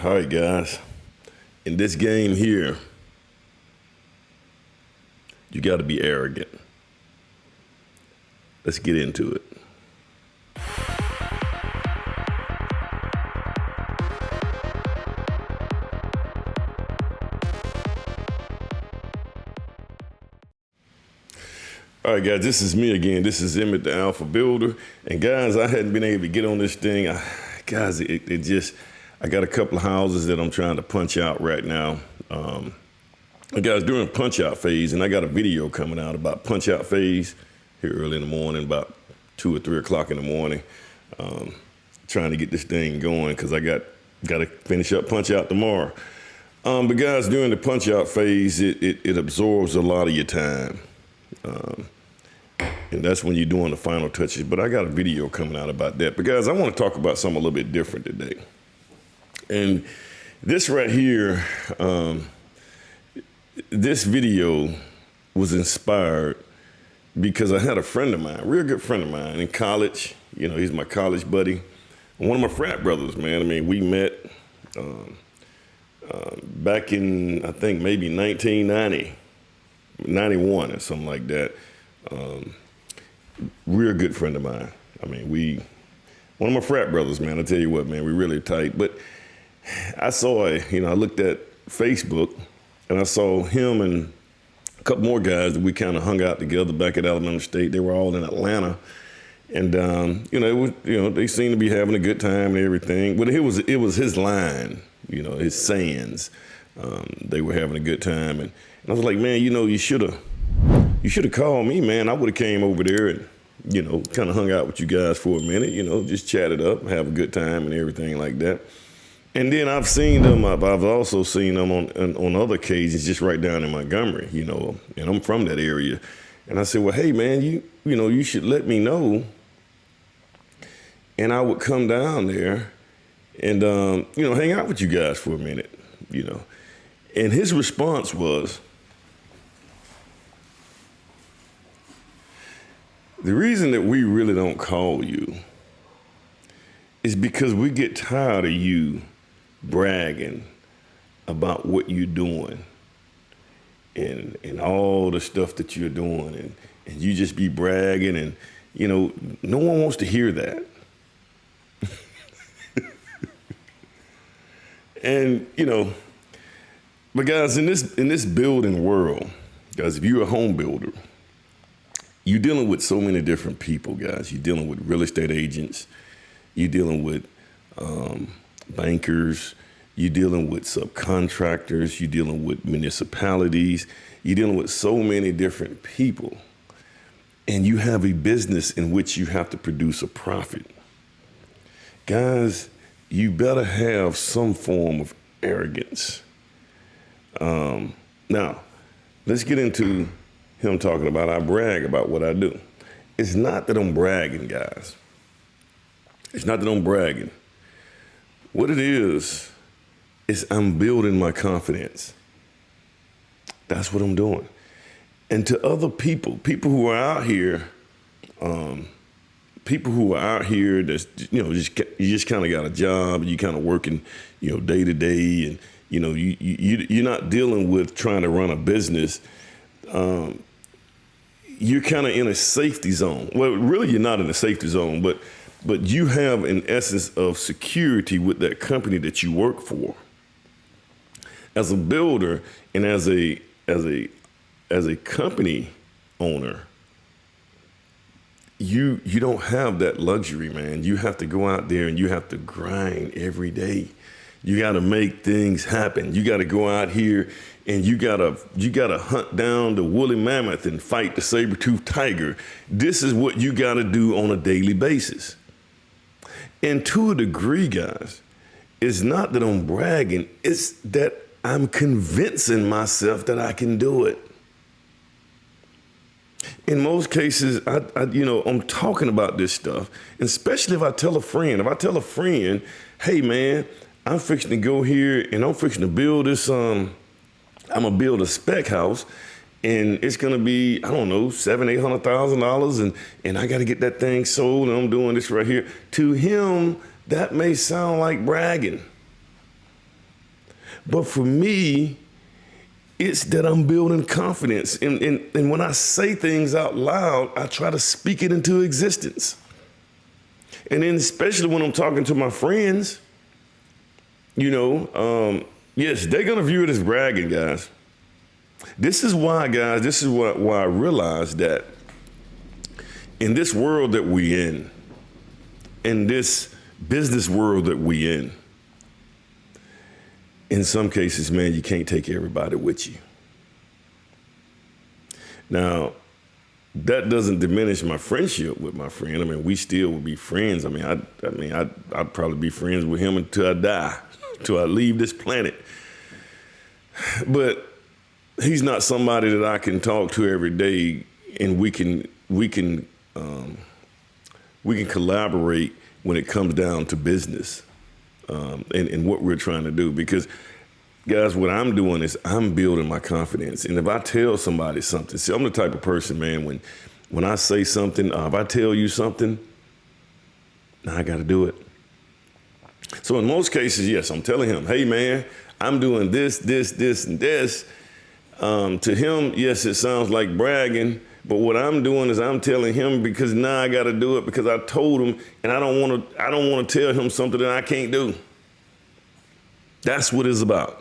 All right, guys. In this game here, you got to be arrogant. Let's get into it. All right, guys, this is me again. This is Emmett, the Alpha Builder. And guys, I hadn't been able to get on this thing. I got a couple of houses that I'm trying to punch out right now. Guys, during punch out phase, and I got a video coming out about punch out phase here early in the morning, about 2 or 3 o'clock in the morning. Trying to get this thing going because I got to finish up punch out tomorrow. But guys, during the punch out phase, it absorbs a lot of your time. And that's when you're doing the final touches. But I got a video coming out about that. But guys, I want to talk about something a little bit different today. And this right here, this video was inspired because I had a friend of mine, a real good friend of mine in college. You know, he's my college buddy. One of my frat brothers, man. I mean, we met back in, I think, maybe 1990, 91 or something like that. Real good friend of mine. I mean, one of my frat brothers, man. I tell you what, man, we really tight. But I looked at Facebook and I saw him and a couple more guys that we kind of hung out together back at Alabama State. They were all in Atlanta. And, they seemed to be having a good time and everything. But it was his line, his sayings. They were having a good time. And I was like, man, you should have called me, man. I would have came over there and, kind of hung out with you guys for a minute, just chatted up, have a good time and everything like that. And then I've seen them, I've also seen them on other occasions just right down in Montgomery, and I'm from that area. And I said, well, hey, man, you should let me know. And I would come down there and, hang out with you guys for a minute, And his response was, the reason that we really don't call you is because we get tired of you bragging about what you're doing and all the stuff that you're doing and you just be bragging and, no one wants to hear that. And, but guys, in this building world, guys, if you're a home builder, you're dealing with so many different people, guys. You're dealing with real estate agents. You're dealing with bankers. You're dealing with subcontractors. You're dealing with municipalities. You're dealing with so many different people. And you have a business in which you have to produce a profit. Guys, you better have some form of arrogance. Now, let's get into him talking about I brag about what I do. It's not that I'm bragging, guys. It's not that I'm bragging. What it is I'm building my confidence. That's what I'm doing. And to other people who are out here, that's, you just kind of got a job and you kind of working, day to day, and, you're not dealing with trying to run a business. You're kind of in a safety zone. Well, really, you're not in a safety zone, but you have an essence of security with that company that you work for. As a builder and as a company owner, you don't have that luxury, man. You have to go out there and you have to grind every day. You got to make things happen. You got to go out here and you gotta hunt down the woolly mammoth and fight the saber-toothed tiger. This is what you gotta do on a daily basis. And to a degree, guys, it's not that I'm bragging, it's that I'm convincing myself that I can do it. In most cases, I'm talking about this stuff, and especially if I tell a friend, hey man, I'm fixing to go here and I'm fixing to build this, I'm gonna build a spec house and it's gonna be, I don't know, $700,000-800,000 and I gotta get that thing sold and I'm doing this right here. To him, that may sound like bragging. But for me, it's that I'm building confidence. And when I say things out loud, I try to speak it into existence. And then especially when I'm talking to my friends, yes, they're going to view it as bragging, guys. This is why, guys, why I realized that in this world that we in this business world that we in some cases, man, you can't take everybody with you. Now, that doesn't diminish my friendship with my friend. I mean, we still would be friends. I'd probably be friends with him until I die, until I leave this planet. But he's not somebody that I can talk to every day, and we can collaborate when it comes down to business and what we're trying to do. Because, guys, what I'm doing is I'm building my confidence. And if I tell somebody something, see, I'm the type of person, man, when I say something, if I tell you something, now I got to do it. So in most cases, yes, I'm telling him, hey, man, I'm doing this, and this. To him, yes, it sounds like bragging, but what I'm doing is I'm telling him because now I got to do it because I told him, and I don't want to tell him something that I can't do. That's what it's about.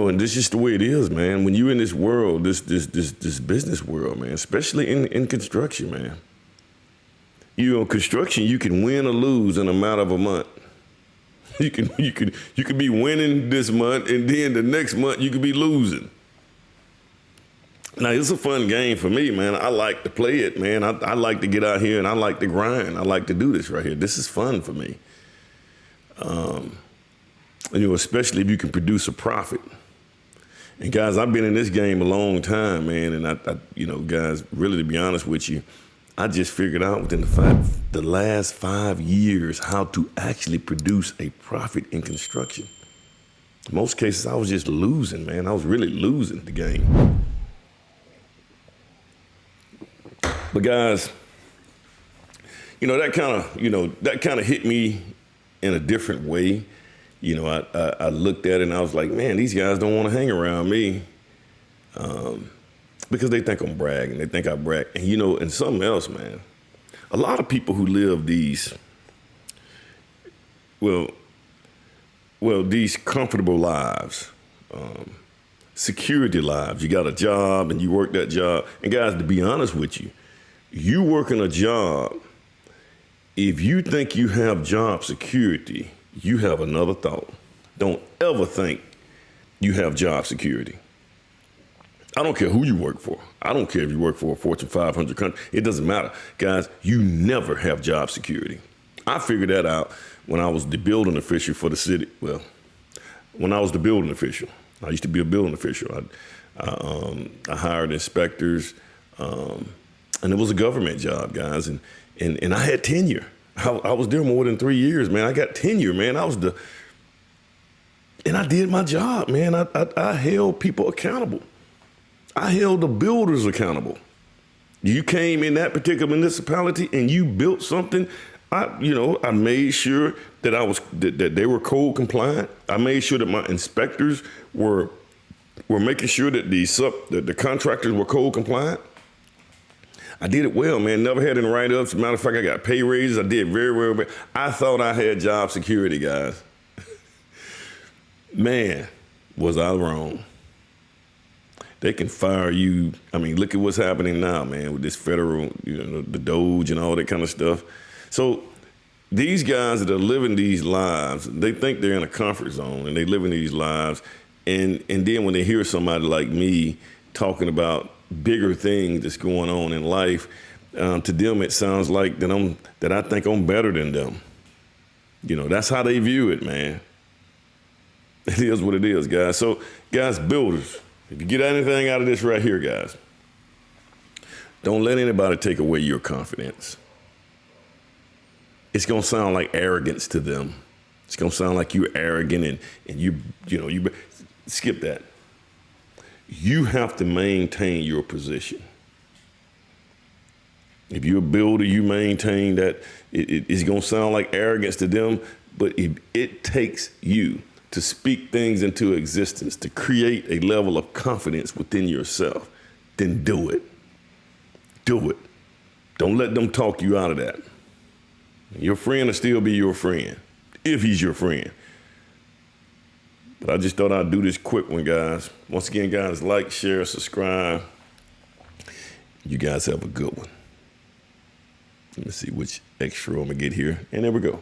And this is the way it is, man. When you're in this world, this business world, man, especially in construction, man. Construction, you can win or lose in a matter of a month. You could be winning this month, and then the next month you could be losing. Now, it's a fun game for me, man. I like to play it, man. I like to get out here, and I like to grind. I like to do this right here. This is fun for me. Especially if you can produce a profit. And, guys, I've been in this game a long time, man, and I guys, really, to be honest with you, I just figured out within the last 5 years how to actually produce a profit in construction. In most cases, I was just losing, man. I was really losing the game. But guys, that kind of hit me in a different way. I looked at it and I was like, man, these guys don't want to hang around me. Because they think I'm bragging. They think I brag. And, and something else, man. A lot of people who live these comfortable lives, security lives. You got a job and you work that job. And, guys, to be honest with you, you working a job, if you think you have job security, you have another thought. Don't ever think you have job security. I don't care who you work for. I don't care if you work for a Fortune 500 country. It doesn't matter. Guys, you never have job security. I figured that out when I was the building official for the city. Well, when I was the building official. I used to be a building official. I hired inspectors, and it was a government job, guys. And I had tenure. I was there more than 3 years, man. I got tenure, man. And I did my job, man. I held people accountable. I held the builders accountable. You came in that particular municipality and you built something. I made sure that they were code compliant. I made sure that my inspectors were making sure that the contractors were code compliant. I did it well, man. Never had any write-ups. As a matter of fact, I got pay raises. I did very well. I thought I had job security, guys. Man, was I wrong. They can fire you. I mean, look at what's happening now, man, with this federal, the Doge and all that kind of stuff. So these guys that are living these lives, they think they're in a comfort zone and they living these lives. And then when they hear somebody like me talking about bigger things that's going on in life, to them it sounds like that I think I'm better than them. That's how they view it, man. It is what it is, guys. So, guys, builders, if you get anything out of this right here, guys, don't let anybody take away your confidence. It's going to sound like arrogance to them. It's going to sound like you're arrogant and you skip that. You have to maintain your position. If you're a builder, you maintain that. It's going to sound like arrogance to them, but it takes you to speak things into existence, to create a level of confidence within yourself. Then do it. Do it. Don't let them talk you out of that. Your friend will still be your friend, if he's your friend. But I just thought I'd do this quick one, guys. Once again, guys, like, share, subscribe. You guys have a good one. Let me see which extra I'm gonna get here. And there we go.